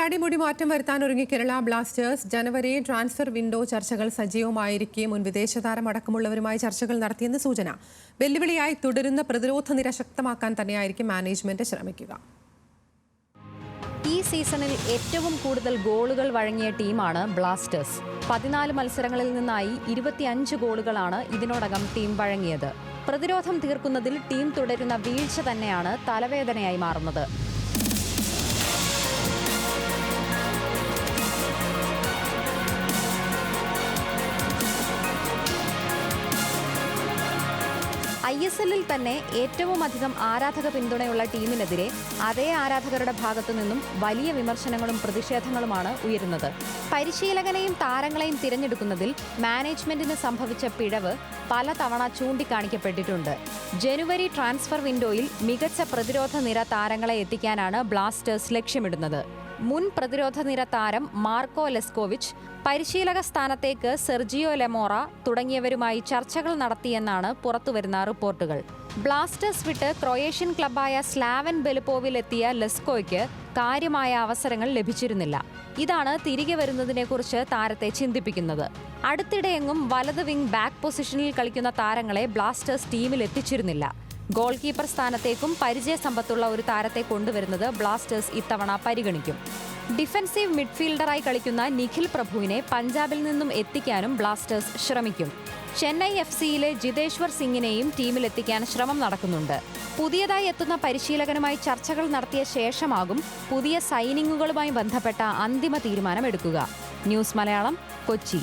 അടിമുടി മാറ്റം വരുത്താൻ ഒരുങ്ങി കേരള ബ്ലാസ്റ്റേഴ്സ്. ജനുവരി ട്രാൻസ്ഫർ വിൻഡോ ചർച്ചകൾ സജീവമായിരിക്കെ മുൻ വിദേശ താരമടക്കമുള്ളവരുമായി ചർച്ചകൾ നടത്തിയെന്ന് സൂചന. വെല്ലുവിളിയായി തുടരുന്ന പ്രതിരോധ നിര ശക്തമാക്കാൻ തന്നെയായിരിക്കും മാനേജ്മെന്റ് ശ്രമിക്കുക. ഈ സീസണിൽ ഏറ്റവും കൂടുതൽ ഗോളുകൾ വഴങ്ങിയ ടീമാണ് ബ്ലാസ്റ്റേഴ്സ്. 14 മത്സരങ്ങളിൽ നിന്നായി 25 ഗോളുകളാണ് ഇതിനോടകം ടീം വഴങ്ങിയത്. പ്രതിരോധം തീർക്കുന്നതിൽ ടീം തുടരുന്ന വീഴ്ച തന്നെയാണ് തലവേദനയായി മാറുന്നത്. ISL-ൽ തന്നെ ഏറ്റവും അധികം ആരാധക പിന്തുണയുള്ള ടീമിനെതിരെ അതേ ആരാധകരുടെ ഭാഗത്തു നിന്നും വലിയ വിമർശനങ്ങളും പ്രതിഷേധങ്ങളുമാണ് ഉയരുന്നത്. പരിശീലകനെയും താരങ്ങളെയും തിരഞ്ഞെടുക്കുന്നതിൽ മാനേജ്മെന്റിന് സംഭവിച്ച പിഴവ് പലതവണ ചൂണ്ടിക്കാണിക്കപ്പെട്ടിട്ടുണ്ട്. ജനുവരി ട്രാൻസ്ഫർ വിൻഡോയിൽ മികച്ച പ്രതിരോധ നിര താരങ്ങളെ എത്തിക്കാനാണ് ബ്ലാസ്റ്റേഴ്സ് ലക്ഷ്യമിടുന്നത്. മുൻ പ്രതിരോധ നിര താരം മാർക്കോ ലെസ്കോവിച്ച്, പരിശീലക സ്ഥാനത്തേക്ക് സെർജിയോ ലെമോറ തുടങ്ങിയവരുമായി ചർച്ചകൾ നടത്തിയെന്നാണ് പുറത്തുവരുന്ന റിപ്പോർട്ടുകൾ. ബ്ലാസ്റ്റേഴ്സ് വിട്ട് ക്രൊയേഷ്യൻ ക്ലബ്ബായ സ്ലാവൻ ബെലിപ്പോവിൽ എത്തിയ ലെസ്കോയ്ക്ക് കാര്യമായ അവസരങ്ങൾ ലഭിച്ചിരുന്നില്ല. ഇതാണ് തിരികെ വരുന്നതിനെക്കുറിച്ച് താരത്തെ ചിന്തിപ്പിക്കുന്നത്. അടുത്തിടെയെങ്ങും വലത് വിംഗ് ബാക്ക് പൊസിഷനിൽ കളിക്കുന്ന താരങ്ങളെ ബ്ലാസ്റ്റേഴ്സ് ടീമിൽ എത്തിച്ചിരുന്നില്ല. ഗോൾ കീപ്പർ സ്ഥാനത്തേക്കും പരിചയസമ്പത്തുള്ള ഒരു താരത്തെ കൊണ്ടുവരുന്നത് ബ്ലാസ്റ്റേഴ്സ് ഇത്തവണ പരിഗണിക്കും. ഡിഫൻസീവ് മിഡ്ഫീൽഡറായി കളിക്കുന്ന നിഖിൽ പ്രഭുവിനെ പഞ്ചാബിൽ നിന്നും എത്തിക്കാനും ബ്ലാസ്റ്റേഴ്സ് ശ്രമിക്കും. ചെന്നൈ FC-യിലെ ജിതേശ്വർ സിംഗിനെയും ടീമിലെത്തിക്കാൻ ശ്രമം നടക്കുന്നുണ്ട്. പുതിയതായി എത്തുന്ന പരിശീലകനുമായി ചർച്ചകൾ നടത്തിയ ശേഷമാകും പുതിയ സൈനിങ്ങുകളുമായി ബന്ധപ്പെട്ട അന്തിമ തീരുമാനമെടുക്കുക. ന്യൂസ് മലയാളം, കൊച്ചി.